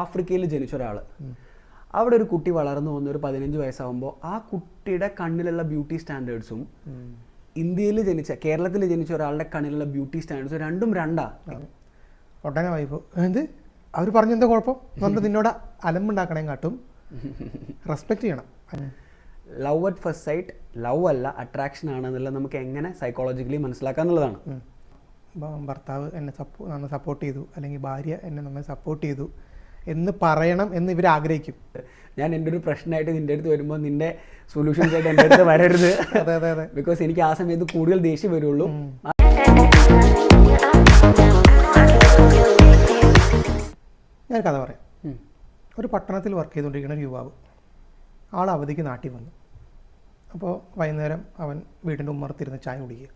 ആഫ്രിക്കയിൽ ജനിച്ച ഒരാൾ അവിടെ ഒരു കുട്ടി വളർന്നു വന്ന് ഒരു 15 വയസ്സാകുമ്പോൾ ആ കുട്ടിയുടെ കണ്ണിലുള്ള ബ്യൂട്ടി സ്റ്റാൻഡേർഡ്സും ഇന്ത്യയിൽ ജനിച്ച കേരളത്തിൽ ജനിച്ച ഒരാളുടെ കണ്ണിലുള്ള ബ്യൂട്ടി സ്റ്റാൻഡേർഡ്സും രണ്ടും രണ്ടാ. ഒട്ടനെ വായ്പോ എന്ത് അവർ പറഞ്ഞെന്താ കുഴപ്പം? അതുകൊണ്ട് നിന്നോട് അലമ്പുണ്ടാക്കണേ കാട്ടും റെസ്പെക്ട് ചെയ്യണം. Love at first site love അല്ല, അട്രാക്ഷൻ ആണെന്നുള്ളത് നമുക്ക് എങ്ങനെ സൈക്കോളജിക്കലി മനസ്സിലാക്കാന്നുള്ളതാണ്. ഭർത്താവ് എന്നെ നന്നായി സപ്പോർട്ട് ചെയ്തു, അല്ലെങ്കിൽ ഭാര്യ എന്നെ നന്നായി സപ്പോർട്ട് ചെയ്തു എന്ന് പറയണം എന്ന് ഇവർ ആഗ്രഹിക്കും. ഞാൻ എൻ്റെ ഒരു പ്രശ്നമായിട്ട് നിൻ്റെ അടുത്ത് വരുമ്പോൾ നിൻ്റെ സൊല്യൂഷൻസ് ആയിട്ട് എൻ്റെ അടുത്ത് വരരുത്. അതെ അതെ അതെ, ബിക്കോസ് എനിക്ക് ആ സമയത്ത് കൂടുതൽ ദേഷ്യം വരുള്ളൂ. ഞാൻ കഥ പറയാം. ഒരു പട്ടണത്തിൽ വർക്ക് ചെയ്തുകൊണ്ടിരിക്കുന്ന ഒരു യുവാവ്, ആൾ അവധിക്ക് നാട്ടിൽ വന്നു. അപ്പോൾ വൈകുന്നേരം അവൻ വീടിൻ്റെ ഉമ്മറത്തിരുന്ന് ചായ കുടിക്കുക.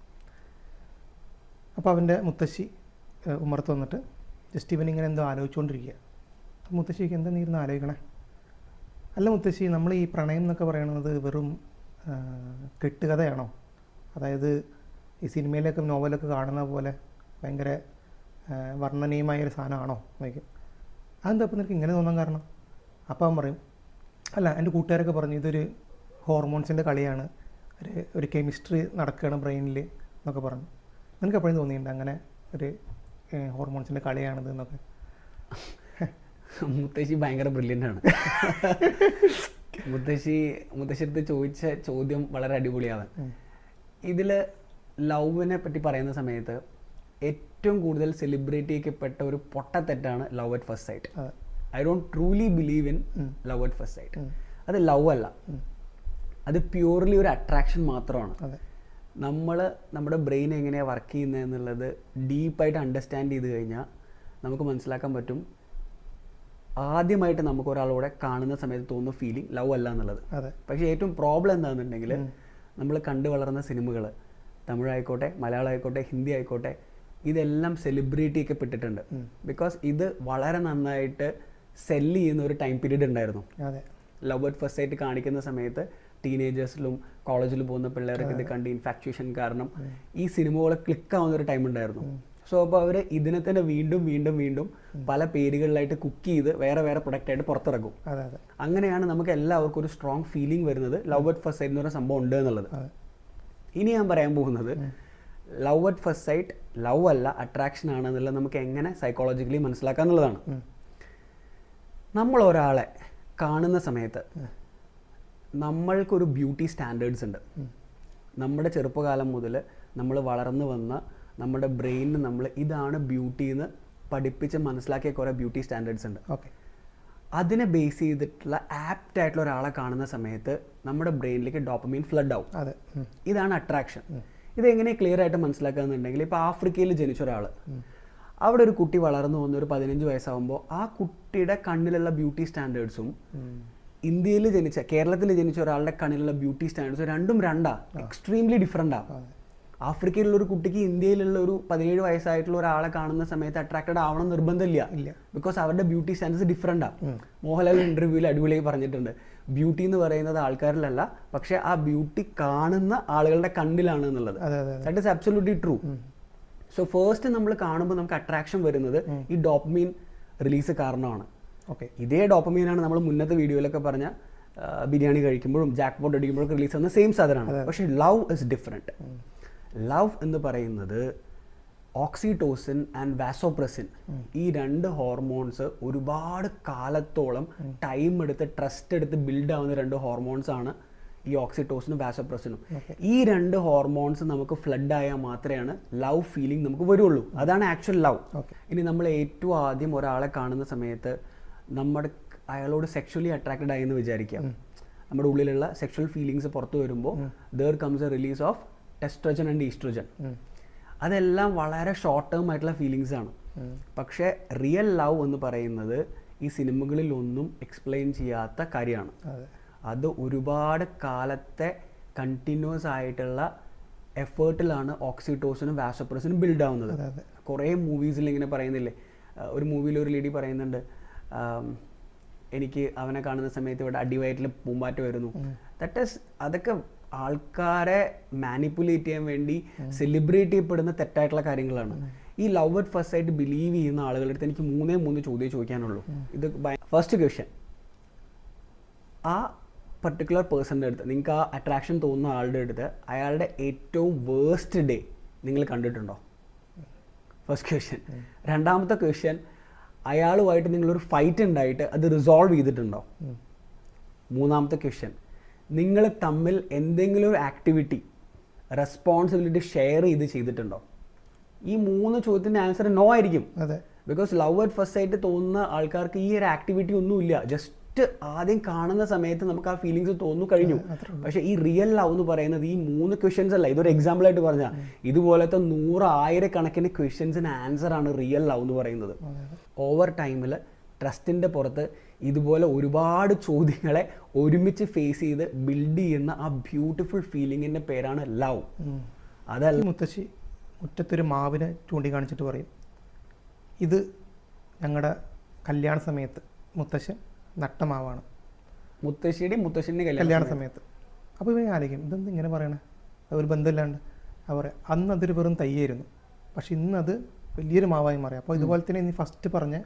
അപ്പോൾ അവൻ്റെ മുത്തശ്ശി ഉമ്മറത്ത് വന്നിട്ട് ജസ്റ്റ് ഇവനിങ്ങനെ എന്തോ ആലോചിച്ചുകൊണ്ടിരിക്കുക. മുത്തശ്ശിക്ക് എന്താ നീ ഇരുന്ന് ആലോചിക്കണേ? അല്ല മുത്തശ്ശി, നമ്മൾ ഈ പ്രണയം എന്നൊക്കെ പറയുന്നത് വെറും കെട്ടുകഥയാണോ? അതായത് ഈ സിനിമയിലൊക്കെ നോവലൊക്കെ കാണുന്ന പോലെ ഭയങ്കര വർണ്ണനീയമായൊരു സാധനമാണോ നോക്കും. അതെന്താ അപ്പം നിനക്ക് ഇങ്ങനെ തോന്നാൻ കാരണം? അപ്പം അവൻ പറയും, അല്ല എൻ്റെ കൂട്ടുകാരൊക്കെ പറഞ്ഞു ഇതൊരു ഹോർമോൺസിൻ്റെ കളിയാണ്, ഒരു കെമിസ്ട്രി നടക്കുകയാണ് ബ്രെയിനിൽ എന്നൊക്കെ പറഞ്ഞു. നിനക്ക് എപ്പോഴും തോന്നിയിട്ടുണ്ട് അങ്ങനെ ഒരു ഹോർമോൺസിൻ്റെ കളിയാണിത് എന്നൊക്കെ? മുത്തശ്ശി ഭയങ്കര ബ്രില്യൻ്റ് ആണ്. മുത്തശ്ശിയടുത്ത് ചോദിച്ച ചോദ്യം വളരെ അടിപൊളിയാണ്. ഇതിൽ ലവിനെ പറ്റി പറയുന്ന സമയത്ത് ഏറ്റവും കൂടുതൽ സെലിബ്രേറ്റ് ചെയ്യപ്പെട്ട ഒരു പൊട്ടത്തെറ്റാണ് love at first sight. I don't truly believe in love at first sight. അത് ലവ് അല്ല, അത് പ്യൂർലി ഒരു അട്രാക്ഷൻ മാത്രമാണ്. നമ്മുടെ ബ്രെയിൻ എങ്ങനെയാണ് വർക്ക് ചെയ്യുന്നത് എന്നുള്ളത് ഡീപ്പായിട്ട് അണ്ടർസ്റ്റാൻഡ് ചെയ്ത് കഴിഞ്ഞാൽ നമുക്ക് മനസ്സിലാക്കാൻ പറ്റും. ആദ്യമായിട്ട് നമുക്ക് ഒരാളോടെ കാണുന്ന സമയത്ത് തോന്നുന്ന ഫീലിംഗ് ലവ് അല്ല എന്നുള്ളത്. പക്ഷേ ഏറ്റവും പ്രോബ്ലം എന്താണെന്നുണ്ടെങ്കിൽ നമ്മൾ കണ്ടു വളർന്ന സിനിമകൾ, തമിഴായിക്കോട്ടെ, മലയാളം ആയിക്കോട്ടെ, ഹിന്ദി ആയിക്കോട്ടെ, ഇതെല്ലാം സെലിബ്രേറ്റ് ചെയ്യപ്പെട്ടിട്ടുണ്ട്. ബിക്കോസ് ഇത് വളരെ നന്നായിട്ട് സെല്ല് ചെയ്യുന്ന ഒരു ടൈം പീരീഡ് ഉണ്ടായിരുന്നു. ലവ് അറ്റ് ഫസ്റ്റ് സൈറ്റ് കാണിക്കുന്ന സമയത്ത് ടീനേജേഴ്സിലും കോളേജിൽ പോകുന്ന പിള്ളേർക്ക് ഇത് കണ്ട് ഇൻഫാക്ച്വേഷൻ കാരണം ഈ സിനിമകളെ ക്ലിക്കാവുന്ന ഒരു ടൈം ഉണ്ടായിരുന്നു. സോ അപ്പോൾ അവർ ഇതിനെ തന്നെ വീണ്ടും വീണ്ടും വീണ്ടും പല പേരുകളിലായിട്ട് കുക്ക് ചെയ്ത് വേറെ വേറെ പ്രൊഡക്റ്റായിട്ട് പുറത്തിറക്കും. അങ്ങനെയാണ് നമുക്ക് എല്ലാവർക്കും ഒരു സ്ട്രോങ് ഫീലിംഗ് വരുന്നത് ലവ് അറ്റ് ഫസ്റ്റ് സൈറ്റ് എന്ന് പറയുന്ന സംഭവം ഉണ്ട് എന്നുള്ളത്. ഇനി ഞാൻ പറയാൻ പോകുന്നത് love at first site love അല്ല, അട്രാക്ഷൻ ആണെന്നുള്ളത് നമുക്ക് എങ്ങനെ സൈക്കോളജിക്കലി മനസ്സിലാക്കാന്നുള്ളതാണ്. നമ്മൾ ഒരാളെ കാണുന്ന സമയത്ത് നമ്മൾക്കൊരു ബ്യൂട്ടി സ്റ്റാൻഡേർഡ്സ് ഉണ്ട്. നമ്മുടെ ചെറുപ്പകാലം മുതൽ നമ്മൾ വളർന്നു വന്ന നമ്മുടെ ബ്രെയിനിന് നമ്മൾ ഇതാണ് ബ്യൂട്ടി എന്ന് പഠിപ്പിച്ച് മനസ്സിലാക്കിയ കുറേ ബ്യൂട്ടി സ്റ്റാൻഡേർഡ്സ് ഉണ്ട്. അതിനെ ബേസ് ചെയ്തിട്ടുള്ള ആപ്റ്റ് ആയിട്ടുള്ള ഒരാളെ കാണുന്ന സമയത്ത് നമ്മുടെ ബ്രെയിനിലേക്ക് ഡോപ്പമൈൻ ഫ്ലഡ് ആവും. ഇതാണ് അട്രാക്ഷൻ. ഇതെങ്ങനെ ക്ലിയർ ആയിട്ട് മനസ്സിലാക്കുകയെന്നുണ്ടെങ്കിൽ, ഇപ്പോൾ ആഫ്രിക്കയിൽ ജനിച്ച ഒരാൾ അവിടെ ഒരു കുട്ടി വളർന്നു വന്ന് ഒരു 15 വയസ്സാകുമ്പോൾ ആ കുട്ടിയുടെ കണ്ണിലുള്ള ബ്യൂട്ടി സ്റ്റാൻഡേർഡ്സും ഇന്ത്യയിൽ ജനിച്ച കേരളത്തിൽ ജനിച്ച ഒരാളുടെ കണ്ണിലുള്ള ബ്യൂട്ടി സ്റ്റാൻഡേർഡ്സും രണ്ടും രണ്ടാ, എക്സ്ട്രീംലി ഡിഫറെൻ്റാ. ആഫ്രിക്കയിലുള്ള ഒരു കുട്ടിക്ക് ഇന്ത്യയിലുള്ള ഒരു 17 വയസ്സായിട്ടുള്ള ഒരാളെ കാണുന്ന സമയത്ത് അട്രാക്റ്റഡ് ആവണം നിർബന്ധമില്ല. ബിക്കോസ് അവരുടെ ബ്യൂട്ടി സ്റ്റാൻഡേർഡ്സ് ഡിഫറെൻ്റാ. മോഹൻലാൽ ഇൻ്റർവ്യൂവിൽ അടിപൊളിയായി പറഞ്ഞിട്ടുണ്ട്, ബ്യൂട്ടി എന്ന് പറയുന്നത് ആൾക്കാരിലല്ല, പക്ഷെ ആ ബ്യൂട്ടി കാണുന്ന ആളുകളുടെ കണ്ണിലാണ് എന്നുള്ളത്. That is absolutely true. So first നമ്മൾ കാണുമ്പോൾ നമുക്ക് അട്രാക്ഷൻ വരുന്നത് ഈ ഡോപ്പമൈൻ റിലീസ് കാരണമാണ്. ഇതേ ഡോപ്പമൈനാണ് നമ്മൾ മുന്നത്തെ വീഡിയോയിലൊക്കെ പറഞ്ഞ ബിരിയാണി കഴിക്കുമ്പോഴും ജാക്ക് പോട്ട് അടിക്കുമ്പോഴൊക്കെ റിലീസ് ചെയ്യുന്ന സെയിം സാധനമാണ്. പക്ഷേ ലവ് ഇസ് ഡിഫറെൻറ്റ്. ലവ് എന്ന് പറയുന്നത് ഓക്സിറ്റോസിൻ ആൻഡ് വാസോപ്രസിൻ, ഈ രണ്ട് ഹോർമോൺസ് ഒരുപാട് കാലത്തോളം ടൈം എടുത്ത് ട്രസ്റ്റ് എടുത്ത് ബിൽഡ് ആവുന്ന രണ്ട് ഹോർമോൺസ് ആണ് ഈ ഓക്സിറ്റോസിനും വാസോപ്രസിനും. ഈ രണ്ട് ഹോർമോൺസ് നമുക്ക് ഫ്ലഡ് ആയാൽ മാത്രമേ ലവ് ഫീലിംഗ് നമുക്ക് വരുള്ളൂ. അതാണ് ആക്ച്വൽ ലവ്. ഇനി നമ്മൾ ഏറ്റവും ആദ്യം ഒരാളെ കാണുന്ന സമയത്ത് അയാളോട് സെക്ഷുവലി അട്രാക്റ്റഡ് ആയി എന്ന് വിചാരിക്കാം. നമ്മുടെ ഉള്ളിലുള്ള സെക്ഷൽ ഫീലിങ്സ് പുറത്തു വരുമ്പോൾ there comes a release of testosterone and oestrogen. അതെല്ലാം വളരെ ഷോർട്ട് ടേം ആയിട്ടുള്ള ഫീലിങ്സ് ആണ്. പക്ഷേ റിയൽ ലവ് എന്ന് പറയുന്നത് ഈ സിനിമകളിലൊന്നും എക്സ്പ്ലെയിൻ ചെയ്യാത്ത കാര്യമാണ്. അത് ഒരുപാട് കാലത്തെ കണ്ടിന്യൂസ് ആയിട്ടുള്ള എഫേർട്ടിലാണ് ഓക്സിറ്റോസിനും വാസോപ്രസിനും ബിൽഡ് ആവുന്നത്. കുറേ മൂവീസിൽ ഇങ്ങനെ പറയുന്നില്ലേ, ഒരു മൂവിയിൽ ഒരു ലേഡി പറയുന്നുണ്ട്, എനിക്ക് അവനെ കാണുന്ന സമയത്ത് ഇവിടെ അടിവയറ്റിൽ പൂമ്പാറ്റ വരുന്നു. അതൊക്കെ ആൾക്കാരെ മാനിപ്പുലേറ്റ് ചെയ്യാൻ വേണ്ടി സെലിബ്രേറ്റ് ചെയ്യപ്പെടുന്ന തെറ്റായിട്ടുള്ള കാര്യങ്ങളാണ്. ഈ ലവ് അറ്റ് ഫസ്റ്റ് ആയിട്ട് ബിലീവ് ചെയ്യുന്ന ആളുകളുടെ അടുത്ത് എനിക്ക് 3 ചോദ്യം ചോദിക്കാനുള്ളൂ. ഇത് ഫസ്റ്റ് ക്വസ്റ്റ്യൻ, ആ പർട്ടിക്കുലർ പേഴ്സൻ്റെ അടുത്ത് നിങ്ങൾക്ക് ആ അട്രാക്ഷൻ തോന്നുന്ന ആളുടെ അടുത്ത് അയാളുടെ ഏറ്റവും വേഴ്സ്റ്റ് ഡേ നിങ്ങൾ കണ്ടിട്ടുണ്ടോ? First question. രണ്ടാമത്തെ ക്വസ്റ്റ്യൻ, അയാളുമായിട്ട് നിങ്ങളൊരു ഫൈറ്റ് ഉണ്ടായിട്ട് അത് റിസോൾവ് ചെയ്തിട്ടുണ്ടോ? മൂന്നാമത്തെ ക്വസ്റ്റ്യൻ, നിങ്ങൾ തമ്മിൽ എന്തെങ്കിലും ഒരു ആക്ടിവിറ്റി റെസ്പോൺസിബിലിറ്റി ഷെയർ ചെയ്തിട്ടുണ്ടോ? ഈ 3 ചോദ്യത്തിൻ്റെ ആൻസർ നോ ആയിരിക്കും. അതെ. ബിക്കോസ് ലവ് അറ്റ് ഫസ്റ്റ് ആയിട്ട് തോന്നുന്ന ആൾക്കാർക്ക് ഈ ഒരു ആക്ടിവിറ്റി ഒന്നുമില്ല. ജസ്റ്റ് ആദ്യം കാണുന്ന സമയത്ത് നമുക്ക് ആ ഫീലിങ്സ് തോന്നുന്നു, കഴിഞ്ഞു. പക്ഷേ ഈ റിയൽ ലവ് എന്ന് പറയുന്നത് ഈ 3 ക്വസ്റ്റ്യൻസ് അല്ല. ഇതൊരു എക്സാമ്പിൾ ആയിട്ട് പറഞ്ഞാൽ ഇതുപോലത്തെ 100,000 കണക്കിന് ക്വസ്റ്റ്യൻസിന് ആൻസർ ആണ് റിയൽ ലവ് എന്ന് പറയുന്നത്. ഓവർ ടൈമിൽ ട്രസ്റ്റിൻ്റെ പുറത്ത് ഇതുപോലെ ഒരുപാട് ചോദ്യങ്ങളെ ഒരുമിച്ച് ഫേസ് ചെയ്ത് ബിൽഡ് ചെയ്യുന്ന ആ ബ്യൂട്ടിഫുൾ ഫീലിങ്ങിൻ്റെ പേരാണ് ലവ്. അതല്ല മുത്തശ്ശി മുറ്റത്തൊരു മാവിനെ ചൂണ്ടിക്കാണിച്ചിട്ട് പറയും, ഇത് ഞങ്ങളുടെ കല്യാണ സമയത്ത് മുത്തശ്ശൻ നട്ട മാവാണ്. മുത്തശ്ശൻ്റെ കല്യാണ സമയത്ത്. അപ്പോൾ ഇവൻ ആലോചിക്കും, ഇതെന്ത് ഇങ്ങനെ പറയണേ, അതൊരു ബന്ധമില്ലാണ്ട്. അവർ അന്ന് അതൊരു വെറും തയ്യായിരുന്നു, പക്ഷെ ഇന്നത് വലിയൊരു മാവായി മാറി. അപ്പോൾ ഇതുപോലെ തന്നെ ഇനി ഫസ്റ്റ് പറഞ്ഞ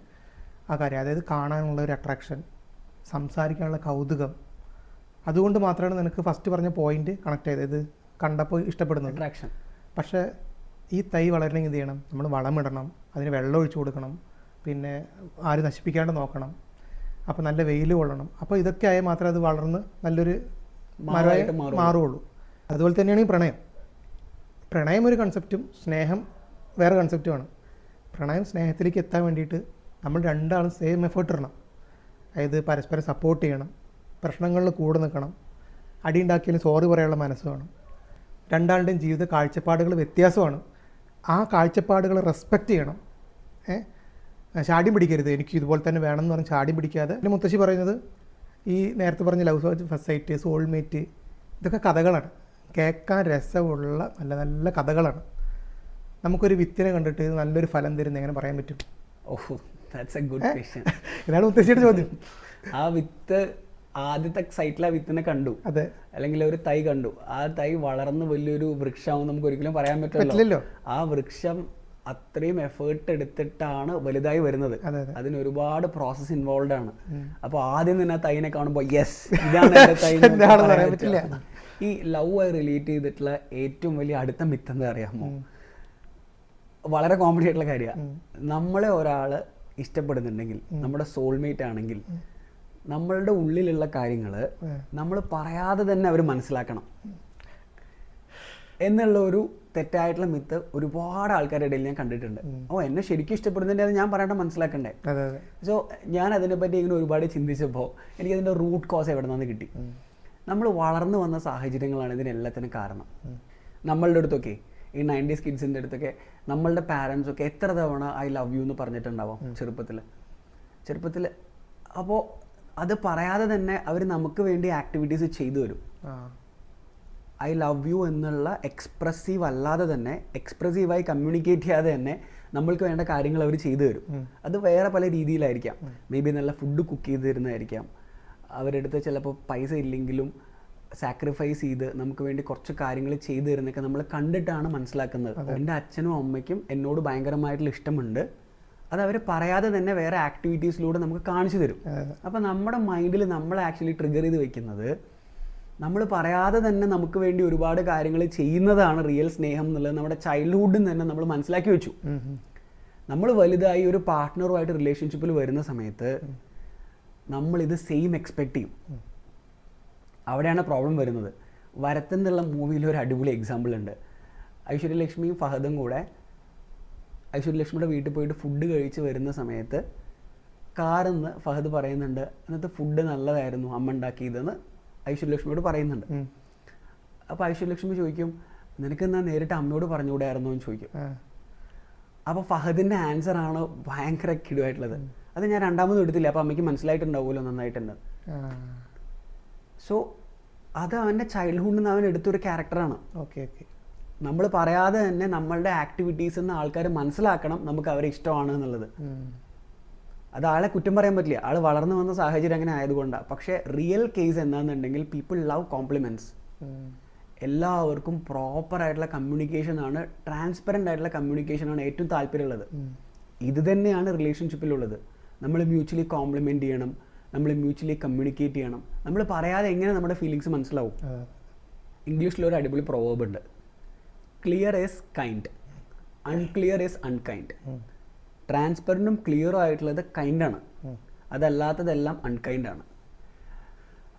ആ കാര്യം, അതായത് കാണാനുള്ള ഒരു അട്രാക്ഷൻ, സംസാരിക്കാനുള്ള കൗതുകം, അതുകൊണ്ട് മാത്രമാണ് നിനക്ക് ഫസ്റ്റ് പറഞ്ഞ പോയിന്റ് കണക്ട് ചെയ്തത്, കണ്ടപ്പോൾ ഇഷ്ടപ്പെടുന്നത് അട്രാക്ഷൻ. പക്ഷേ ഈ തൈ വളരണമെങ്കിൽ എന്ത് ചെയ്യണം? നമ്മൾ വളമിടണം, അതിന് വെള്ളം ഒഴിച്ചു കൊടുക്കണം, പിന്നെ ആരും നശിപ്പിക്കാണ്ട് നോക്കണം, അപ്പോൾ നല്ല വെയിൽ കൊള്ളണം. അപ്പോൾ ഇതൊക്കെ ആയാൽ മാത്രമേ അത് വളർന്ന് നല്ലൊരു മരമായിട്ട് മാറുകയുള്ളൂ. അതുപോലെ തന്നെയാണ് ഈ പ്രണയം ഒരു കൺസെപ്റ്റും സ്നേഹം വേറെ കൺസെപ്റ്റുമാണ്. പ്രണയം സ്നേഹത്തിലേക്ക് എത്താൻ വേണ്ടിയിട്ട് നമ്മൾ രണ്ടാളും സെയിം എഫേർട്ട് ഇടണം. അതായത് പരസ്പരം സപ്പോർട്ട് ചെയ്യണം, പ്രശ്നങ്ങളിൽ കൂടെ നിൽക്കണം, അടി ഉണ്ടാക്കിയാലും സോറി പറയാനുള്ള മനസ്സ് വേണം. രണ്ടാളുടെയും ജീവിത കാഴ്ചപ്പാടുകൾ വ്യത്യാസമാണ്. ആ കാഴ്ചപ്പാടുകൾ റെസ്പെക്റ്റ് ചെയ്യണം. ചാടി പിടിക്കരുത്, എനിക്ക് ഇതുപോലെ തന്നെ വേണമെന്ന് പറഞ്ഞ് ചാടി പിടിക്കാതെ. എൻ്റെ മുത്തശ്ശി പറയുന്നത് ഈ നേരത്തെ പറഞ്ഞ ലവ് ഫസ്റ്റ് സൈറ്റ്, സോൾമേറ്റ്, ഇതൊക്കെ കഥകളാണ്, കേൾക്കാൻ രസമുള്ള നല്ല നല്ല കഥകളാണ്. നമുക്കൊരു വിത്തിനെ കണ്ടിട്ട് നല്ലൊരു ഫലം തരുന്ന എങ്ങനെ പറയാൻ പറ്റും? ഓഹ്, ദാറ്റ്സ് എ ഗുഡ് ക്വസ്റ്റ്യൻ. ഇതാണ് മുത്തശ്ശിയുടെ ചോദ്യം. ആ വിത്ത് ആദ്യത്തെ സൈറ്റിൽ ആ വിത്തിനെ കണ്ടു, അതെ, അല്ലെങ്കിൽ ഒരു തൈ കണ്ടു, ആ തൈ വളർന്ന് വലിയൊരു വൃക്ഷമാവും നമുക്ക് ഒരിക്കലും പറയാൻ പറ്റില്ലല്ലോ. ആ വൃക്ഷം അത്രയും എഫേർട്ട് എടുത്തിട്ടാണ് വലുതായി വരുന്നത്. അതിന് ഒരുപാട് പ്രോസസ് ഇൻവോൾവ് ആണ്. അപ്പോൾ ആദ്യം തന്നെ ആ തൈനെ കാണുമ്പോൾ യെസ് ഇതാണ് എൻ്റെ തൈ പറയാൻ പറ്റില്ല. ഈ ലവ് ആയി റിലേറ്റ് ചെയ്തിട്ടുള്ള ഏറ്റവും വലിയ അടുത്ത മിത്ത് എന്താ അറിയാമോ? വളരെ കോമഡി ആയിട്ടുള്ള കാര്യമാണ്. നമ്മളെ ഒരാൾ ഇഷ്ടപ്പെടുന്നുണ്ടെങ്കിൽ, നമ്മുടെ സോൾമേറ്റ് ആണെങ്കിൽ, നമ്മളുടെ ഉള്ളിലുള്ള കാര്യങ്ങൾ നമ്മൾ പറയാതെ തന്നെ അവർ മനസ്സിലാക്കണം എന്നുള്ള ഒരു തെറ്റായിട്ടുള്ള മിത്ത് ഒരുപാട് ആൾക്കാരുടെ ഇടയിൽ ഞാൻ കണ്ടിട്ടുണ്ട്. എന്നെ ശരിക്കും ഇഷ്ടപ്പെടുന്നുണ്ട്, അത് ഞാൻ പറയേണ്ട മനസ്സിലാക്കണ്ടേ. സോ ഞാൻ അതിനെപ്പറ്റി ഇങ്ങനെ ഒരുപാട് ചിന്തിച്ചപ്പോൾ എനിക്കതിൻ്റെ റൂട്ട് കോസ് എവിടെ നിന്ന് കിട്ടി. നമ്മൾ വളർന്നു വന്ന സാഹചര്യങ്ങളാണ് ഇതിനെല്ലാത്തിനും കാരണം. നമ്മളുടെ അടുത്തൊക്കെ ഈ 90s കിഡ്സിൻ്റെ അടുത്തൊക്കെ നമ്മളുടെ പാരൻസൊക്കെ എത്ര തവണ ഐ ലവ് യു എന്ന് പറഞ്ഞിട്ടുണ്ടാവും ചെറുപ്പത്തിൽ. അപ്പോൾ അത് പറയാതെ തന്നെ അവർ നമുക്ക് വേണ്ടി ആക്ടിവിറ്റീസ് ചെയ്തു തരും. ഐ ലവ് യു എന്നുള്ള എക്സ്പ്രസീവ് അല്ലാതെ തന്നെ, എക്സ്പ്രസീവായി കമ്മ്യൂണിക്കേറ്റ് ചെയ്യാതെ തന്നെ നമ്മൾക്ക് വേണ്ട കാര്യങ്ങൾ അവർ ചെയ്തു തരും. അത് വേറെ പല രീതിയിലായിരിക്കാം. മേ ബി നല്ല ഫുഡ് കുക്ക് ചെയ്ത് തരുന്നതായിരിക്കാം, അവരുടെ അടുത്ത് ചിലപ്പോൾ പൈസ ഇല്ലെങ്കിലും സാക്രിഫൈസ് ചെയ്ത് നമുക്ക് വേണ്ടി കുറച്ച് കാര്യങ്ങൾ ചെയ്തു തരുന്നതൊക്കെ നമ്മൾ കണ്ടിട്ടാണ് മനസ്സിലാക്കുന്നത്. എൻ്റെ അച്ഛനും അമ്മയ്ക്കും എന്നോട് ഭയങ്കരമായിട്ടുള്ള ഇഷ്ടമുണ്ട്, അത് അവർ പറയാതെ തന്നെ വേറെ ആക്ടിവിറ്റീസിലൂടെ നമുക്ക് കാണിച്ചു തരും. അപ്പോൾ നമ്മുടെ മൈൻഡിൽ നമ്മൾ ആക്ച്വലി ട്രിഗർ ചെയ്ത് വെക്കുന്നത് നമ്മൾ പറയാതെ തന്നെ നമുക്ക് വേണ്ടി ഒരുപാട് കാര്യങ്ങൾ ചെയ്യുന്നതാണ് റിയൽ സ്നേഹം എന്നുള്ളത് നമ്മുടെ ചൈൽഡ്ഹുഡിൽ തന്നെ നമ്മൾ മനസ്സിലാക്കി വെച്ചു. നമ്മൾ വലുതായി ഒരു പാർട്ട്ണറുമായിട്ട് റിലേഷൻഷിപ്പിൽ വരുന്ന സമയത്ത് നമ്മളിത് സെയിം എക്സ്പെക്റ്റ് ചെയ്യും. അവിടെയാണ് പ്രോബ്ലം വരുന്നത്. വരത്തെന്നുള്ള മൂവിയിൽ ഒരു അടിപൊളി എക്സാമ്പിൾ ഉണ്ട്. ഐശ്വര്യലക്ഷ്മിയും ഫഹദും കൂടെ ഐശ്വര്യലക്ഷ്മിയുടെ വീട്ടിൽ പോയിട്ട് ഫുഡ് കഴിച്ച് വരുന്ന സമയത്ത് കാറിന്ന് ഫഹദ് പറയുന്നുണ്ട്, ഇന്നത്തെ ഫുഡ് നല്ലതായിരുന്നു അമ്മ ഉണ്ടാക്കിയതെന്ന് ഐശ്വര്യലക്ഷ്മിയോട് പറയുന്നുണ്ട്. അപ്പോൾ ഐശ്വര്യലക്ഷ്മി ചോദിക്കും, നിനക്ക് എന്നാ നേരിട്ട് അമ്മയോട് പറഞ്ഞുകൂടായിരുന്നോ എന്ന് ചോദിക്കും. അപ്പോൾ ഫഹദിൻ്റെ ആൻസറാണ് ഭയങ്കര കിടുവായിട്ടുള്ളത്, അത് ഞാൻ രണ്ടാമതും എടുത്തില്ല, അപ്പോൾ അമ്മയ്ക്ക് മനസ്സിലായിട്ടുണ്ടാവുമല്ലോ നന്നായിട്ടുണ്ട്. സോ അത് അവൻ്റെ ചൈൽഡ്ഹുഡിൽ നിന്ന് അവൻ എടുത്തൊരു ക്യാരക്ടറാണ്. നമ്മൾ പറയാതെ തന്നെ നമ്മളുടെ ആക്ടിവിറ്റീസ് നിന്ന് ആൾക്കാർ മനസ്സിലാക്കണം നമുക്ക് അവരെ ഇഷ്ടമാണ് എന്നുള്ളത്. അത് ആളെ കുറ്റം പറയാൻ പറ്റില്ല, ആൾ വളർന്നു വന്ന സാഹചര്യം അങ്ങനെ ആയതുകൊണ്ടാണ്. പക്ഷേ റിയൽ കേസ് എന്താണെന്നുണ്ടെങ്കിൽ പീപ്പിൾ ലവ് കോംപ്ലിമെൻറ്റ്സ്. എല്ലാവർക്കും പ്രോപ്പറായിട്ടുള്ള കമ്മ്യൂണിക്കേഷനാണ്, ട്രാൻസ്പെറൻ്റ് ആയിട്ടുള്ള കമ്മ്യൂണിക്കേഷനാണ് ഏറ്റവും താല്പര്യമുള്ളത്. ഇത് തന്നെയാണ് റിലേഷൻഷിപ്പിലുള്ളത്. നമ്മൾ മ്യൂച്വലി കോംപ്ലിമെൻറ്റ് ചെയ്യണം, നമ്മൾ മ്യൂച്വലി കമ്മ്യൂണിക്കേറ്റ് ചെയ്യണം. നമ്മൾ പറയാതെ എങ്ങനെ നമ്മുടെ ഫീലിങ്സ് മനസ്സിലാവും? ഇംഗ്ലീഷിലൊരു അടിപൊളി പ്രൊവേർബ് ഉണ്ട്, clear is kind, unclear is unkind. ട്രാൻസ്പെറൻറ്റും ക്ലിയറും ആയിട്ടുള്ളത് കൈൻഡാണ്, അതല്ലാത്തതെല്ലാം അൺകൈൻഡാണ്.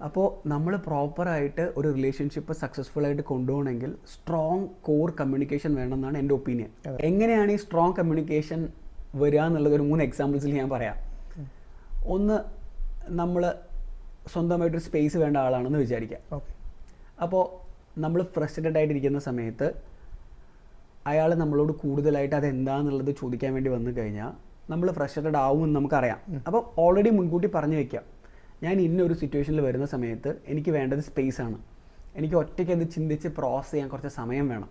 അപ്പോൾ നമ്മൾ പ്രോപ്പറായിട്ട് ഒരു റിലേഷൻഷിപ്പ് സക്സസ്ഫുൾ ആയിട്ട് കൊണ്ടുപോകണമെങ്കിൽ സ്ട്രോങ് കോർ കമ്മ്യൂണിക്കേഷൻ വേണമെന്നാണ് എൻ്റെ ഒപ്പീനിയൻ. എങ്ങനെയാണ് ഈ സ്ട്രോങ് കമ്മ്യൂണിക്കേഷൻ വരിക എന്നുള്ളത് ഒരു 3 എക്സാമ്പിൾസിൽ ഞാൻ പറയാം. ഒന്ന്, നമ്മൾ സ്വന്തമായിട്ടൊരു സ്പേസ് വേണ്ട ആളാണെന്ന് വിചാരിക്കാം. അപ്പോൾ നമ്മൾ ഫ്രസ്ട്രേറ്റഡ് ആയിട്ടിരിക്കുന്ന സമയത്ത് അയാൾ നമ്മളോട് കൂടുതലായിട്ട് അതെന്താണെന്നുള്ളത് ചോദിക്കാൻ വേണ്ടി വന്നു കഴിഞ്ഞാൽ നമ്മൾ ഫ്രസ്ട്രേറ്റഡ് ആവുമെന്ന് നമുക്കറിയാം. അപ്പോൾ ഓൾറെഡി മുൻകൂട്ടി പറഞ്ഞു വയ്ക്കാം, ഞാൻ ഇന്നൊരു സിറ്റുവേഷനിൽ വരുന്ന സമയത്ത് എനിക്ക് വേണ്ടത് സ്പേസാണ്, എനിക്ക് ഒറ്റയ്ക്ക് അത് ചിന്തിച്ച് പ്രോസസ് ചെയ്യാൻ കുറച്ച് സമയം വേണം.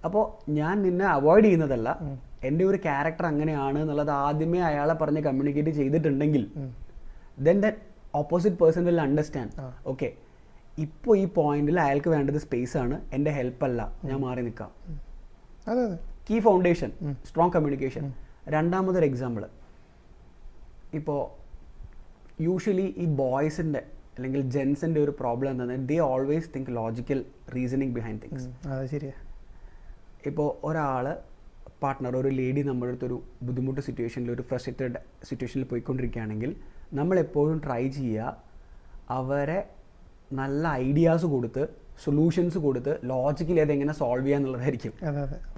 അപ്പോൾ ഞാൻ നിന്നെ അവോയ്ഡ് ചെയ്യുന്നതല്ല, എൻ്റെ ഒരു ക്യാരക്ടർ അങ്ങനെയാണ് എന്നുള്ളത് ആദ്യമേ അയാളെ പറഞ്ഞ് കമ്മ്യൂണിക്കേറ്റ് ചെയ്തിട്ടുണ്ടെങ്കിൽ then that opposite person will understand, okay ഇപ്പോൾ ഈ പോയിന്റിൽ അയാൾക്ക് വേണ്ടത് സ്പേസാണ്, എൻ്റെ ഹെൽപ്പല്ല, ഞാൻ മാറി നിൽക്കാം. Key foundation strong communication. രണ്ടാമതൊരു എക്സാമ്പിൾ, ഇപ്പോൾ യൂഷ്വലി ഈ ബോയ്സിൻ്റെ അല്ലെങ്കിൽ ജെൻസിൻ്റെ ഒരു പ്രോബ്ലം എന്താണെന്ന്, they always think logical reasoning behind things. അതെ, ശരിയാണ്. ഇപ്പോൾ ഒരാൾ പാർട്ട്ണർ, ഒരു ലേഡി നമ്മുടെ അടുത്തൊരു ബുദ്ധിമുട്ട് സിറ്റുവേഷനിൽ, ഒരു ഫ്രസ്ട്രേറ്റഡ് സിറ്റുവേഷനിൽ പോയിക്കൊണ്ടിരിക്കുകയാണെങ്കിൽ നമ്മളെപ്പോഴും ട്രൈ ചെയ്യുക അവരെ നല്ല ഐഡിയാസ് കൊടുത്ത്, സൊല്യൂഷൻസ് കൊടുത്ത് ലോജിക്കലി അതെങ്ങനെ സോൾവ് ചെയ്യുക എന്നുള്ളതായിരിക്കും.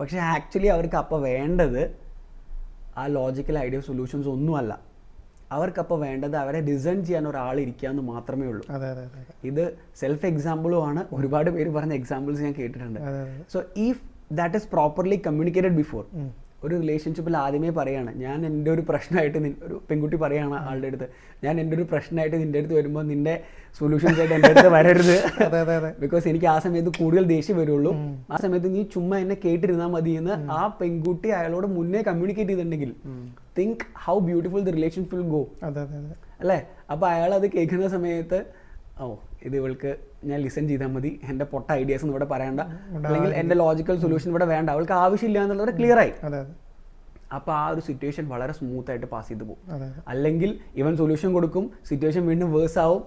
പക്ഷേ ആക്ച്വലി അവർക്ക് അപ്പോൾ വേണ്ടത് ആ ലോജിക്കൽ ഐഡിയ സൊല്യൂഷൻസ് ഒന്നുമല്ല. അവർക്കപ്പോൾ വേണ്ടത് അവരെ ഡിസൈൻ ചെയ്യാൻ ഒരാൾ ഇരിക്കുക എന്ന് മാത്രമേ ഉള്ളൂ. ഇത് സെൽഫ് എക്സാമ്പിളും ആണ്, ഒരുപാട് പേര് പറഞ്ഞ എക്സാമ്പിൾസ് ഞാൻ കേട്ടിട്ടുണ്ട്. So if that is properly communicated before, ഒരു റിലേഷൻഷിപ്പിൽ ആദ്യമേ പറയാണ്, ഞാൻ എൻ്റെ ഒരു പ്രശ്നമായിട്ട്, ഒരു പെൺകുട്ടി പറയുകയാണ് ആളുടെ അടുത്ത്, ഞാൻ എൻ്റെ ഒരു പ്രശ്നമായിട്ട് നിൻ്റെ അടുത്ത് വരുമ്പോൾ നിൻ്റെ സൊല്യൂഷൻസ് ആയിട്ട് എൻ്റെ അടുത്ത് വരരുത്, ബിക്കോസ് എനിക്ക് ആ സമയത്ത് കൂടുതൽ ദേഷ്യം വരുള്ളൂ, ആ സമയത്ത് നീ ചുമ്മാ എന്നെ കേട്ടിരുന്നാൽ മതി എന്ന് ആ പെൺകുട്ടി അയാളോട് മുന്നേ കമ്മ്യൂണിക്കേറ്റ് ചെയ്തിട്ടുണ്ടെങ്കിൽ think how beautiful the relationship will go, അല്ലേ? അപ്പോൾ അയാൾ അത് കേൾക്കുന്ന സമയത്ത്, ഓ ഇത് ഇവൾക്ക് ഞാൻ ലിസൺ ചെയ്താൽ മതി, എൻ്റെ പൊട്ട ഐഡിയാസ് ഒന്നും ഇവിടെ പറയണ്ട, അല്ലെങ്കിൽ എൻ്റെ ലോജിക്കൽ സൊല്യൂഷൻ ഇവിടെ വേണ്ട, അവൾക്ക് ആവശ്യമില്ല എന്നുള്ളത് ക്ലിയർ ആയി. അപ്പോൾ ആ ഒരു സിറ്റുവേഷൻ വളരെ സ്മൂത്ത് ആയിട്ട് പാസ് ചെയ്ത് പോകും. അല്ലെങ്കിൽ ഇവൻ സൊല്യൂഷൻ കൊടുക്കും, സിറ്റുവേഷൻ വീണ്ടും വേഴ്സ് ആവും.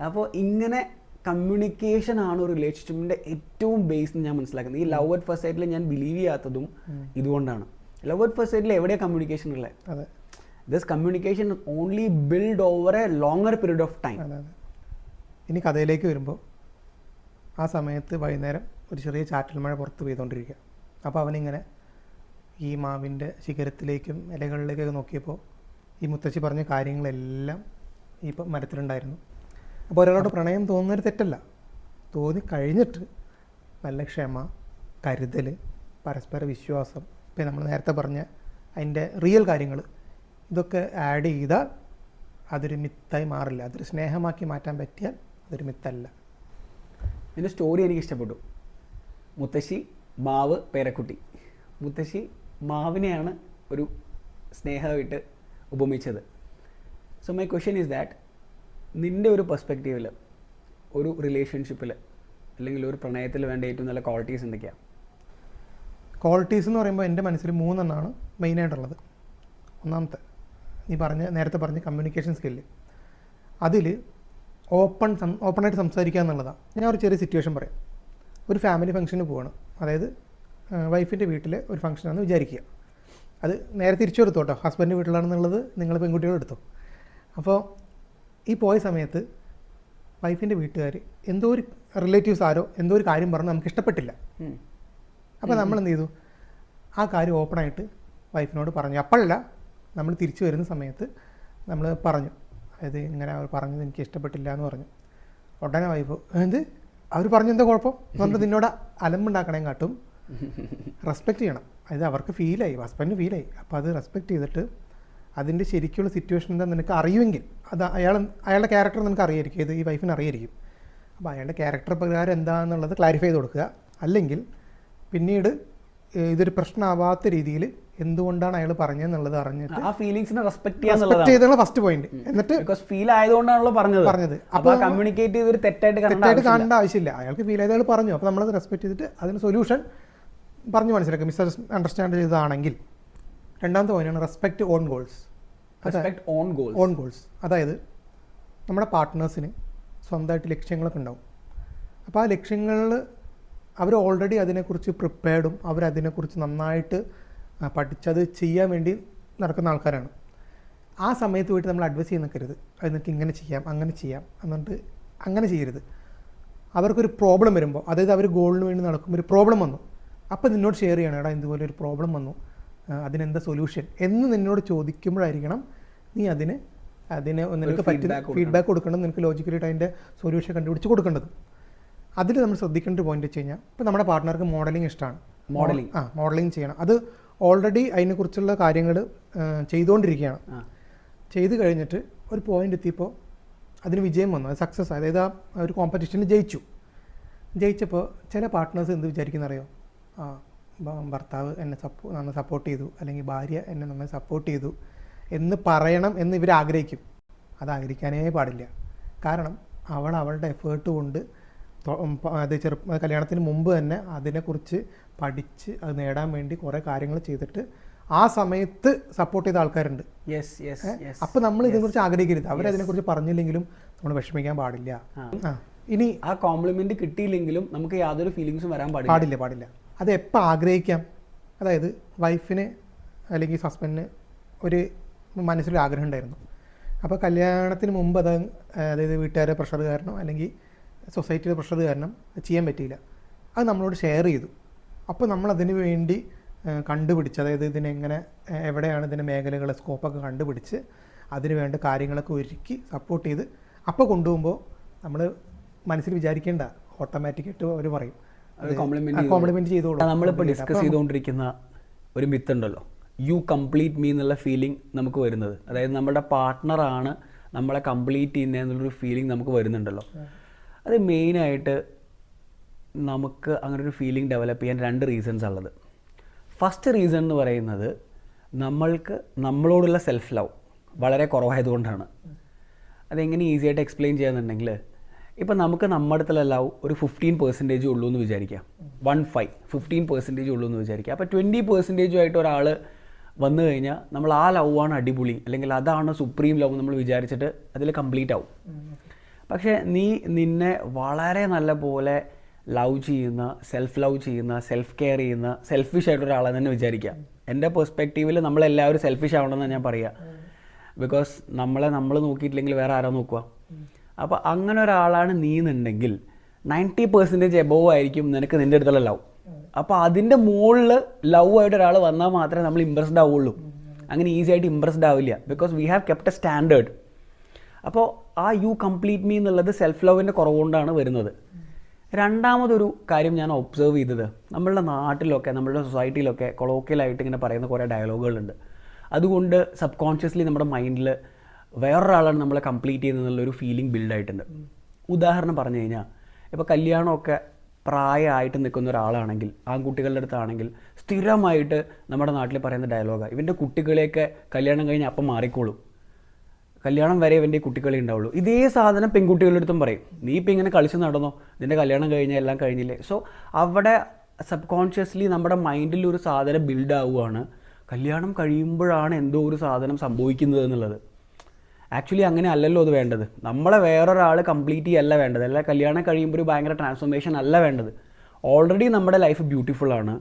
അപ്പോൾ ഇങ്ങനെ കമ്മ്യൂണിക്കേഷൻ ആണ് ഒരു റിലേഷൻഷിപ്പിൻ്റെ ഏറ്റവും ബേസ് എന്ന് ഞാൻ മനസ്സിലാക്കുന്നത്. ഈ ലവ് അറ്റ് ഫസ്റ്റ് സൈറ്റിൽ ഞാൻ ബിലീവ് ചെയ്യാത്തതും ഇതുകൊണ്ടാണ്. ലവ് അറ്റ് ഫസ്റ്റ് സൈറ്റിൽ എവിടെയാണ് കമ്മ്യൂണിക്കേഷൻ ഉള്ളത്? This communication is only built over a longer period of time. ഇനി കഥയിലേക്ക് വരുമ്പോൾ, ആ സമയത്ത് വൈകുന്നേരം ഒരു ചെറിയ ചാറ്റൽ മഴ പുറത്ത് പെയ്തുകൊണ്ടിരിക്കുക. അപ്പോൾ അവനിങ്ങനെ ഈ മാവിൻ്റെ ശിഖരത്തിലേക്കും ഇലകളിലേക്കൊക്കെ നോക്കിയപ്പോൾ ഈ മുത്തശ്ശി പറഞ്ഞ കാര്യങ്ങളെല്ലാം ഈ മരത്തിലുണ്ടായിരുന്നു. അപ്പോൾ ഒരാളോട് പ്രണയം തോന്നുന്നൊരു തെറ്റല്ല, തോന്നി കഴിഞ്ഞിട്ട് നല്ല ക്ഷമ, കരുതൽ, പരസ്പര വിശ്വാസം, ഇപ്പം നമ്മൾ നേരത്തെ പറഞ്ഞ അതിൻ്റെ റിയൽ കാര്യങ്ങൾ, ഇതൊക്കെ ആഡ് ചെയ്താൽ അതൊരു മിത്തായി മാറില്ല. അതൊരു സ്നേഹമാക്കി മാറ്റാൻ പറ്റിയാൽ അതൊരു മിത്തല്ല. ഇതിൻ്റെ സ്റ്റോറി എനിക്ക് ഇഷ്ടപ്പെട്ടു. മുത്തശ്ശി, മാവ്, പേരക്കുട്ടി. മുത്തശ്ശി മാവിനെയാണ് ഒരു സ്നേഹമായിട്ട് ഉപമിച്ചത്. So my question is that, നിൻ്റെ ഒരു പെർസ്പെക്റ്റീവിൽ ഒരു റിലേഷൻഷിപ്പിൽ അല്ലെങ്കിൽ ഒരു പ്രണയത്തിൽ വേണ്ട ഏറ്റവും നല്ല ക്വാളിറ്റീസ് എന്തൊക്കെയാണ്? ക്വാളിറ്റീസ് എന്ന് പറയുമ്പോൾ എൻ്റെ മനസ്സിൽ 3 എണ്ണമാണ് മെയിനായിട്ടുള്ളത്. ഒന്നാമത്തെ, നീ നേരത്തെ പറഞ്ഞ കമ്മ്യൂണിക്കേഷൻ സ്കില്ല്. അതിൽ ഓപ്പണായിട്ട് സംസാരിക്കുക എന്നുള്ളതാണ്. ഞാൻ ഒരു ചെറിയ സിറ്റുവേഷൻ പറയാം. ഒരു ഫാമിലി ഫംഗ്ഷന് പോവാണ്, അതായത് വൈഫിൻ്റെ വീട്ടിൽ ഒരു ഫംഗ്ഷനാണെന്ന് വിചാരിക്കുക. അത് നേരെ തിരിച്ചു എടുത്തോ കേട്ടോ, ഹസ്ബൻഡ് വീട്ടിലാണെന്നുള്ളത് നിങ്ങൾ പെൺകുട്ടികൾ എടുത്തോ. അപ്പോൾ ഈ പോയ സമയത്ത് വൈഫിൻ്റെ വീട്ടുകാർ എന്തോ ഒരു റിലേറ്റീവ്സ് ആരോ എന്തോ ഒരു കാര്യം പറഞ്ഞ് നമുക്ക് ഇഷ്ടപ്പെട്ടില്ല. അപ്പോൾ നമ്മൾ എന്ത് ചെയ്തു, ആ കാര്യം ഓപ്പണായിട്ട് വൈഫിനോട് പറഞ്ഞു. അപ്പോഴല്ല, നമ്മൾ തിരിച്ചു വരുന്ന സമയത്ത് നമ്മൾ പറഞ്ഞു, അതായത് ഇങ്ങനെ അവർ പറഞ്ഞത് എനിക്ക് ഇഷ്ടപ്പെട്ടില്ല എന്ന് പറഞ്ഞു. ഉടനെ വൈഫ്, എന്ത് അവർ പറഞ്ഞെന്താ കുഴപ്പം പറഞ്ഞിട്ട് നിന്നോട് അലമ്പുണ്ടാക്കണേ കാട്ടും റെസ്പെക്റ്റ് ചെയ്യണം. അതായത് അവർക്ക് ഫീലായി, ഹസ്ബൻഡിന് ഫീലായി. അപ്പോൾ അത് റെസ്പെക്റ്റ് ചെയ്തിട്ട് അതിൻ്റെ ശരിക്കുള്ള സിറ്റുവേഷൻ എന്താ നിനക്ക് അറിയുമെങ്കിൽ, അത് അയാളുടെ ക്യാരക്ടർ നിനക്ക് അറിയായിരിക്കും, ഇത് ഈ വൈഫിന് അറിയായിരിക്കും. അപ്പോൾ അയാളുടെ ക്യാരക്ടർ പ്രകാരം എന്താണെന്നുള്ളത് ക്ലാരിഫൈ ചെയ്ത് കൊടുക്കുക. അല്ലെങ്കിൽ പിന്നീട് ഇതൊരു പ്രശ്നമാവാത്ത രീതിയിൽ എന്തുകൊണ്ടാണ് അയാൾ പറഞ്ഞതെന്നുള്ളത് അറിഞ്ഞിട്ട് ആ ഫീലിങ്സിനെ റെസ്പെക്ട് റെസ്പെക്ട് ചെയ്തുള്ള ഫസ്റ്റ് പോയിന്റ്. എന്നിട്ട് ബിക്കോസ് ഫീൽ ആയതുകൊണ്ടാണല്ലോ പറഞ്ഞത്. അപ്പോൾ കമ്മ്യൂണിക്കേറ്റ് ചെയ്തൊരു തെറ്റായിട്ട് കാണേണ്ട ആവശ്യമില്ല. അയാൾക്ക് ഫീൽ ചെയ്ത് അയാൾ പറഞ്ഞു. അപ്പോൾ നമ്മളത് റെസ്പെക്ട് ചെയ്തിട്ട് അതിന് സൊല്യൂഷൻ പറഞ്ഞ് മനസ്സിലാക്കുക. മിസ് അണ്ടർസ്റ്റാൻഡ് ചെയ്തതാണെങ്കിൽ. രണ്ടാമത്തെ പോയിന്റാണ് respect own goals. Own goals അതായത് നമ്മുടെ പാർട്ട്നേഴ്സിന് സ്വന്തമായിട്ട് ലക്ഷ്യങ്ങളൊക്കെ ഉണ്ടാവും. അപ്പോൾ ആ ലക്ഷ്യങ്ങളിൽ അവർ ഓൾറെഡി അതിനെക്കുറിച്ച് പ്രിപ്പയർഡും അവരതിനെക്കുറിച്ച് നന്നായിട്ട് പഠിച്ചത് ചെയ്യാൻ വേണ്ടി നടക്കുന്ന ആൾക്കാരാണ്. ആ സമയത്ത് പോയിട്ട് നമ്മൾ അഡ്വൈസ് ചെയ്ത് നിൽക്കരുത്. അത് നിനക്ക് ഇങ്ങനെ ചെയ്യാം അങ്ങനെ ചെയ്യാം എന്നിട്ട് അങ്ങനെ ചെയ്യരുത്. അവർക്കൊരു പ്രോബ്ലം വരുമ്പോൾ, അതായത് അവർ ഗോളിന് വേണ്ടി നടക്കുമ്പോൾ ഒരു പ്രോബ്ലം വന്നു, അപ്പോൾ നിന്നോട് ഷെയർ ചെയ്യണം, എടാ ഇതുപോലെ ഒരു പ്രോബ്ലം വന്നു, അതിനെന്താ സൊല്യൂഷൻ എന്ന് നിന്നോട് ചോദിക്കുമ്പോഴായിരിക്കണം നീ അതിന് നിനക്ക് പറ്റുന്ന ഫീഡ്ബാക്ക് കൊടുക്കേണ്ടത്, നിനക്ക് ലോജിക്കലായിട്ട് അതിൻ്റെ സൊല്യൂഷൻ കണ്ടുപിടിച്ച് കൊടുക്കേണ്ടത്. അതിൽ നമ്മൾ ശ്രദ്ധിക്കേണ്ട ഒരു പോയിന്റ് വെച്ച് കഴിഞ്ഞാൽ, ഇപ്പോൾ നമ്മുടെ പാർട്ട്ണർക്ക് മോഡലിംഗ് ഇഷ്ടമാണ്. മോഡലിംഗ് ചെയ്യണം. അത് ഓൾറെഡി അതിനെക്കുറിച്ചുള്ള കാര്യങ്ങൾ ചെയ്തുകൊണ്ടിരിക്കുകയാണ്. ചെയ്ത് കഴിഞ്ഞിട്ട് ഒരു പോയിന്റ് എത്തിയപ്പോൾ അതിന് വിജയം വന്നു, അത് സക്സസ്, അതായത് ആ ഒരു കോമ്പറ്റീഷനിൽ ജയിച്ചപ്പോൾ ചില പാർട്ട്നേഴ്സ് എന്ത് വിചാരിക്കുന്നറിയോ, ഭർത്താവ് എന്നെ നന്നായി സപ്പോർട്ട് ചെയ്തു, അല്ലെങ്കിൽ ഭാര്യ എന്നെ നന്നായി സപ്പോർട്ട് ചെയ്തു എന്ന് പറയണം എന്ന് ഇവർ ആഗ്രഹിക്കും. അത് ആഗ്രഹിക്കാനേ പാടില്ല. കാരണം അവളുടെ എഫേർട്ട് കൊണ്ട് അത് കല്യാണത്തിന് മുമ്പ് തന്നെ അതിനെക്കുറിച്ച് പഠിച്ച് അത് നേടാൻ വേണ്ടി കുറേ കാര്യങ്ങൾ ചെയ്തിട്ട് ആ സമയത്ത് സപ്പോർട്ട് ചെയ്ത ആൾക്കാരുണ്ട്. അപ്പോൾ നമ്മൾ ഇതിനെക്കുറിച്ച് ആഗ്രഹിക്കരുത്. അവരതിനെക്കുറിച്ച് പറഞ്ഞില്ലെങ്കിലും നമ്മൾ വിഷമിക്കാൻ പാടില്ല. ഇനി ആ കോംപ്ലിമെന്റ് കിട്ടിയില്ലെങ്കിലും നമുക്ക് യാതൊരു ഫീലിങ്സും വരാൻ പാടില്ല. അത് എപ്പോൾ ആഗ്രഹിക്കാം. അതായത് വൈഫിന് അല്ലെങ്കിൽ ഹസ്ബൻഡിന് ഒരു മനസ്സിലൊരു ആഗ്രഹം ഉണ്ടായിരുന്നു. അപ്പോൾ കല്യാണത്തിന് മുമ്പ് അതായത് വീട്ടുകാരുടെ പ്രഷർ കാരണം അല്ലെങ്കിൽ സൊസൈറ്റിയുടെ പ്രഷർ കാരണം ചെയ്യാൻ പറ്റിയില്ല. അത് നമ്മളോട് ഷെയർ ചെയ്തു. അപ്പോൾ നമ്മളതിന് വേണ്ടി കണ്ടുപിടിച്ച്, അതായത് ഇതിനെങ്ങനെ എവിടെയാണ് ഇതിൻ്റെ മേഖലകളെ സ്കോപ്പൊക്കെ കണ്ടുപിടിച്ച് അതിന് വേണ്ട കാര്യങ്ങളൊക്കെ ഒരുക്കി സപ്പോർട്ട് ചെയ്ത് അപ്പോൾ കൊണ്ടുപോകുമ്പോൾ നമ്മൾ മനസ്സിൽ വിചാരിക്കേണ്ട, ഓട്ടോമാറ്റിക്കായിട്ട് അവർ പറയും കോംപ്ലിമെൻറ്റ് ചെയ്തോളൂ. നമ്മളിപ്പോൾ ഡിസ്കസ് ചെയ്തുകൊണ്ടിരിക്കുന്ന ഒരു മിത്ത് ഉണ്ടല്ലോ, യു കംപ്ലീറ്റ് മീ എന്നുള്ള ഫീലിംഗ് നമുക്ക് വരുന്നത്, അതായത് നമ്മുടെ പാർട്ട്ണറാണ് നമ്മളെ കംപ്ലീറ്റ് ചെയ്യുന്നതെന്നുള്ളൊരു ഫീലിംഗ് നമുക്ക് വരുന്നുണ്ടല്ലോ. അത് മെയിനായിട്ട് നമുക്ക് അങ്ങനൊരു ഫീലിംഗ് ഡെവലപ്പ് ചെയ്യാൻ 2 റീസൺസ് ഉള്ളത്. ഫസ്റ്റ് റീസൺ എന്ന് പറയുന്നത് നമ്മൾക്ക് നമ്മളോടുള്ള സെൽഫ് ലവ് വളരെ കുറവായതുകൊണ്ടാണ്. അതെങ്ങനെ ഈസി ആയിട്ട് എക്സ്പ്ലെയിൻ ചെയ്യാന്നുണ്ടെങ്കിൽ, ഇപ്പം നമുക്ക് നമ്മുടെ അടുത്തുള്ള ലവ് ഒരു 15% ഉള്ളൂ എന്ന് വിചാരിക്കാം. 15% ഉള്ളൂ എന്ന് വിചാരിക്കാം. അപ്പോൾ 20% ഒരാൾ വന്നു കഴിഞ്ഞാൽ നമ്മൾ ആ ലവാണ് അടിപൊളി, അല്ലെങ്കിൽ അതാണ് സുപ്രീം ലവ് നമ്മൾ വിചാരിച്ചിട്ട് അതിൽ കംപ്ലീറ്റ് ആവും. പക്ഷേ നിന്നെ വളരെ നല്ല പോലെ ലവ് ചെയ്യുന്ന, സെൽഫ് ലവ് ചെയ്യുന്ന, സെൽഫ് കെയർ ചെയ്യുന്ന, സെൽഫിഷ് ആയിട്ട് ഒരാളെന്ന് തന്നെ വിചാരിക്കാം. എൻ്റെ പെർസ്പെക്റ്റീവിൽ നമ്മളെല്ലാവരും സെൽഫിഷ് ആവണമെന്നാണ് ഞാൻ പറയുക. ബിക്കോസ് നമ്മൾ നോക്കിയിട്ടില്ലെങ്കിൽ വേറെ ആരോ നോക്കുക. അപ്പോൾ അങ്ങനെ ഒരാളാണ് നീ എന്നുണ്ടെങ്കിൽ 90% എബോവ് ആയിരിക്കും നിനക്ക് നിൻ്റെ അടുത്തുള്ള ലവ്. അപ്പോൾ അതിൻ്റെ മുകളിൽ ലവ് ആയിട്ട് ഒരാൾ വന്നാൽ മാത്രമേ നമ്മൾ ഇമ്പ്രസ്ഡ് ആവുള്ളൂ. അങ്ങനെ ഈസി ആയിട്ട് ഇമ്പ്രസ്ഡ് ആവില്ല. Because we have kept A standard. അപ്പോൾ ആ യു കംപ്ലീറ്റ് മീ എന്നുള്ളത് സെൽഫ് ലവിൻ്റെ കുറവുകൊണ്ടാണ് വരുന്നത്. രണ്ടാമതൊരു കാര്യം ഞാൻ ഒബ്സർവ് ചെയ്തത്, നമ്മളുടെ നാട്ടിലൊക്കെ നമ്മളുടെ സൊസൈറ്റിയിലൊക്കെ കൊളോക്കിയലായിട്ട് ഇങ്ങനെ പറയുന്ന കുറേ ഡയലോഗുകളുണ്ട്. അതുകൊണ്ട് സബ് കോൺഷ്യസ്ലി നമ്മുടെ മൈൻഡിൽ വേറൊരാളാണ് നമ്മളെ കംപ്ലീറ്റ് ചെയ്യുന്നതെന്നുള്ളൊരു ഫീലിംഗ് ബിൽഡായിട്ടുണ്ട്. ഉദാഹരണം പറഞ്ഞു കഴിഞ്ഞാൽ, ഇപ്പോൾ കല്യാണമൊക്കെ പ്രായമായിട്ട് നിൽക്കുന്ന ഒരാളാണെങ്കിൽ, ആൺകുട്ടികളുടെ അടുത്താണെങ്കിൽ സ്ഥിരമായിട്ട് നമ്മുടെ നാട്ടിൽ പറയുന്ന ഡയലോഗാണ്, ഇവൻ്റെ കുട്ടികളെയൊക്കെ കല്യാണം കഴിഞ്ഞ് അപ്പം മാറിക്കോളും, കല്യാണം വരെ ഇവൻ്റെ കുട്ടികളെ ഉണ്ടാവുള്ളൂ. ഇതേ സാധനം പെൺകുട്ടികളുടെ അടുത്തും പറയും, നീ ഇപ്പം ഇങ്ങനെ കളിച്ച് നടന്നോ, നിൻ്റെ കല്യാണം കഴിഞ്ഞാൽ എല്ലാം കഴിഞ്ഞില്ലേ. സോ അവിടെ സബ് കോൺഷ്യസ്ലി നമ്മുടെ മൈൻഡിൽ ഒരു സാധനം ബിൽഡ് ആവുകയാണ്, കല്യാണം കഴിയുമ്പോഴാണ് എന്തോ ഒരു സാധനം സംഭവിക്കുന്നത് എന്നുള്ളത്. ആക്ച്വലി അങ്ങനെ അല്ലല്ലോ അത് വേണ്ടത്. നമ്മളെ വേറൊരാൾ കംപ്ലീറ്റ് ചെയ്യല്ല വേണ്ടത്, അല്ല കല്യാണം കഴിയുമ്പോൾ ഒരു ഭയങ്കര ട്രാൻസ്ഫോർമേഷൻ അല്ല വേണ്ടത്. ഓൾറെഡി നമ്മുടെ ലൈഫ് ബ്യൂട്ടിഫുള്ളാണ്,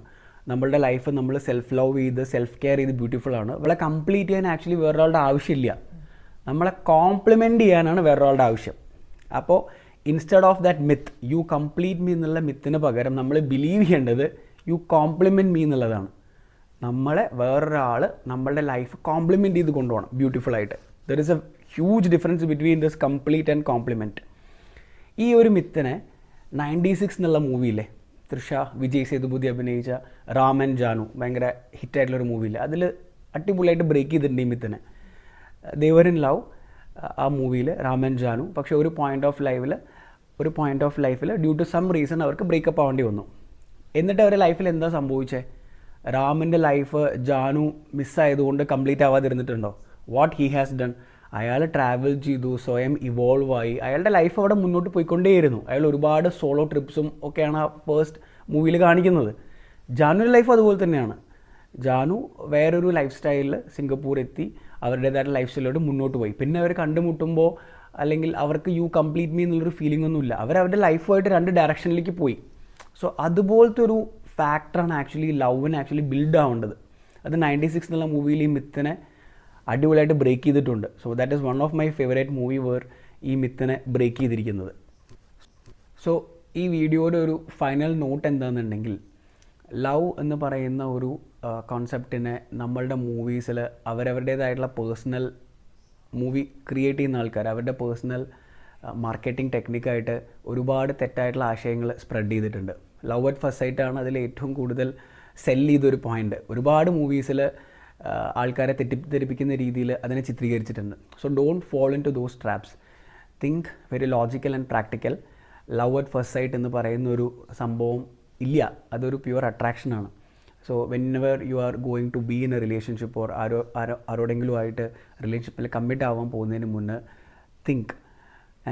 നമ്മളുടെ ലൈഫ് നമ്മൾ സെൽഫ് ലവ് ചെയ്ത് സെൽഫ് കെയർ ചെയ്ത് ബ്യൂട്ടിഫുള്ളാണ്. അവളെ കംപ്ലീറ്റ് ചെയ്യാൻ ആക്ച്വലി വേറൊരാളുടെ ആവശ്യമില്ല, നമ്മളെ കോംപ്ലിമെൻ്റ് ചെയ്യാനാണ് വേറൊരാളുടെ ആവശ്യം. അപ്പോൾ instead of that myth, you complete me എന്നുള്ള മിത്തിന് പകരം നമ്മൾ ബിലീവ് ചെയ്യേണ്ടത് യു കോംപ്ലിമെൻറ്റ് മീ എന്നുള്ളതാണ്. നമ്മളെ വേറൊരാൾ നമ്മളുടെ ലൈഫ് കോംപ്ലിമെൻറ്റ് ചെയ്ത് കൊണ്ടുപോകണം ബ്യൂട്ടിഫുള്ളായിട്ട്. There is a huge difference between this complete and complement. ഈ ഒരു മിത്തിനെ 96 എന്നുള്ള മൂവിയില്ലേ, തൃഷ വിജയ് സേതുപതി അഭിനയിച്ച റാം ആൻഡ് ജാനു, ഭയങ്കര ഹിറ്റായിട്ടുള്ളൊരു മൂവിയില്ലേ, അതിൽ അടിപൊളിയായിട്ട് ബ്രേക്ക് ചെയ്തിട്ടുണ്ട് ഈ മിത്തിനെ. ദേവർ ഇൻ ലവ് ആ മൂവിയിൽ റാം ആൻഡ് ജാനു, പക്ഷേ ഒരു പോയിൻ്റ് ഓഫ് ലൈഫിൽ ഡ്യൂ ടു സം റീസൺ അവർക്ക് ബ്രേക്കപ്പ് ആവേണ്ടി വന്നു. എന്നിട്ട് അവരുടെ ലൈഫിൽ എന്താ സംഭവിച്ചത്, റാമിൻ്റെ ലൈഫ് ജാനു മിസ്സായതുകൊണ്ട് കംപ്ലീറ്റ് ആവാതിരുന്നിട്ടുണ്ടോ? വാട്ട് ഹി ഹാസ് ഡൺ, അയാൾ ട്രാവൽ ചെയ്തു, സ്വയം ഇവോൾവ് ആയി, അയാളുടെ ലൈഫ് അവിടെ മുന്നോട്ട് പോയിക്കൊണ്ടേയിരുന്നു. അയാൾ ഒരുപാട് സോളോ ട്രിപ്സും ഒക്കെയാണ് ആ ഫസ്റ്റ് മൂവിയിൽ കാണിക്കുന്നത്. ജാനുവിൻ്റെ ലൈഫ് അതുപോലെ തന്നെയാണ്. ജാനു വേറൊരു ലൈഫ് സ്റ്റൈലിൽ സിംഗപ്പൂർ എത്തി അവരുടേതായിട്ട് ലൈഫ് സ്റ്റൈലോട്ട് മുന്നോട്ട് പോയി. പിന്നെ അവർ കണ്ടുമുട്ടുമ്പോൾ അല്ലെങ്കിൽ അവർക്ക് യു കംപ്ലീറ്റ് മീ എന്നുള്ളൊരു ഫീലിംഗ് ഒന്നുമില്ല. അവരുടെ ലൈഫുമായിട്ട് 2 ഡയറക്ഷനിലേക്ക് പോയി. സോ അതുപോലത്തെ ഒരു ഫാക്ടറാണ് ആക്ച്വലി ലവിന് ആക്ച്വലി ബിൽഡ് ആവേണ്ടത്. അത് 96 എന്നുള്ള മൂവിയിൽ ഈ മിത്തിനെ അടിപൊളിയായിട്ട് ബ്രേക്ക് ചെയ്തിട്ടുണ്ട്. So that is one of my favourite movie where ഈ മിത്തിനെ ബ്രേക്ക് ചെയ്തിരിക്കുന്നത്. സോ ഈ വീഡിയോയുടെ ഒരു ഫൈനൽ നോട്ട് എന്താണെന്നുണ്ടെങ്കിൽ, ലവ് എന്ന് പറയുന്ന ഒരു കോൺസെപ്റ്റിനെ നമ്മളുടെ മൂവീസിൽ അവരവരുടേതായിട്ടുള്ള പേഴ്സണൽ മൂവി ക്രിയേറ്റ് ചെയ്യുന്ന ആൾക്കാർ അവരുടെ പേഴ്സണൽ മാർക്കറ്റിംഗ് ടെക്നിക്കായിട്ട് ഒരുപാട് തെറ്റായിട്ടുള്ള ആശയങ്ങൾ സ്പ്രെഡ് ചെയ്തിട്ടുണ്ട്. ലവ് അറ്റ് ഫസ്റ്റ് സൈറ്റാണ് അതിൽ ഏറ്റവും കൂടുതൽ സെല്ല് ചെയ്തൊരു പോയിൻ്റ്. ഒരുപാട് മൂവീസിൽ ആൾക്കാരെ തെറ്റിദ്ധരിപ്പിക്കുന്ന രീതിയിൽ അതിനെ ചിത്രീകരിച്ചിട്ടുണ്ട്. So don't fall into those traps. Think very logical and practical. Love at first sight എന്ന് പറയുന്ന ഒരു സംഭവം ഇല്ല, അതൊരു പ്യുവർ അട്രാക്ഷനാണ്. So whenever you are going to be in a relationship or ആരോടെങ്കിലും ആയിട്ട് റിലേഷൻഷിപ്പിൽ കമ്മിറ്റ് ആവാൻ പോകുന്നതിന് മുന്നേ തിങ്ക്.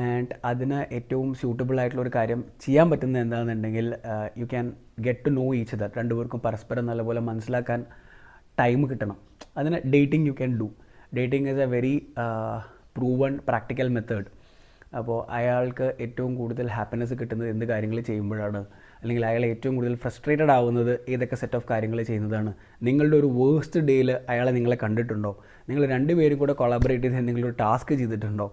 ആൻഡ് അതിന് ഏറ്റവും സ്യൂട്ടബിൾ ആയിട്ടുള്ള ഒരു കാര്യം ചെയ്യാൻ പറ്റുന്നത് എന്താണെന്നുണ്ടെങ്കിൽ, you can get to know each other. രണ്ടുപേർക്കും പരസ്പരം നല്ലപോലെ മനസ്സിലാക്കാൻ ടൈം കിട്ടണം. അതിന് dating you can do. Dating is a very proven practical method. അപ്പോൾ അയാൾക്ക് ഏറ്റവും കൂടുതൽ ഹാപ്പിനെസ് കിട്ടുന്നത് എന്ത് കാര്യങ്ങൾ ചെയ്യുമ്പോഴാണ്, അല്ലെങ്കിൽ അയാൾ ഏറ്റവും കൂടുതൽ ഫ്രസ്ട്രേറ്റഡ് ആവുന്നത് ഏതൊക്കെ സെറ്റ് ഓഫ് കാര്യങ്ങൾ ചെയ്യുന്നതാണ്. നിങ്ങളുടെ ഒരു വേഴ്സ്റ്റ് ഡേയിൽ അയാളെ നിങ്ങളെ കണ്ടിട്ടുണ്ടോ? നിങ്ങൾ രണ്ടുപേരും കൂടെ കൊളാബറേറ്റ് ചെയ്ത് എന്തെങ്കിലും ഒരു ടാസ്ക് ചെയ്തിട്ടുണ്ടോ?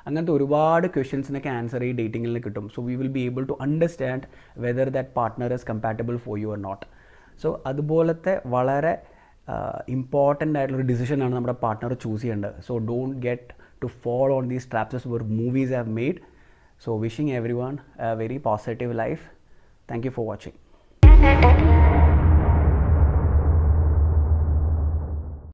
അങ്ങനത്തെ ഒരുപാട് ക്വസ്റ്റ്യൻസിനൊക്കെ ആൻസർ ഈ ഡേറ്റിങ്ങിൽ നിന്ന് കിട്ടും. So we will be able to understand whether that partner is compatible for you or not. So അതുപോലത്തെ വളരെ ഇമ്പോർട്ടൻ്റ് ആയിട്ടുള്ളൊരു ഡിസിഷനാണ് നമ്മുടെ പാർട്ട്ണർ ചൂസ് ചെയ്യേണ്ടത്. So don't get to fall on these traps where movies have made. So wishing everyone a very positive life. Thank you for watching.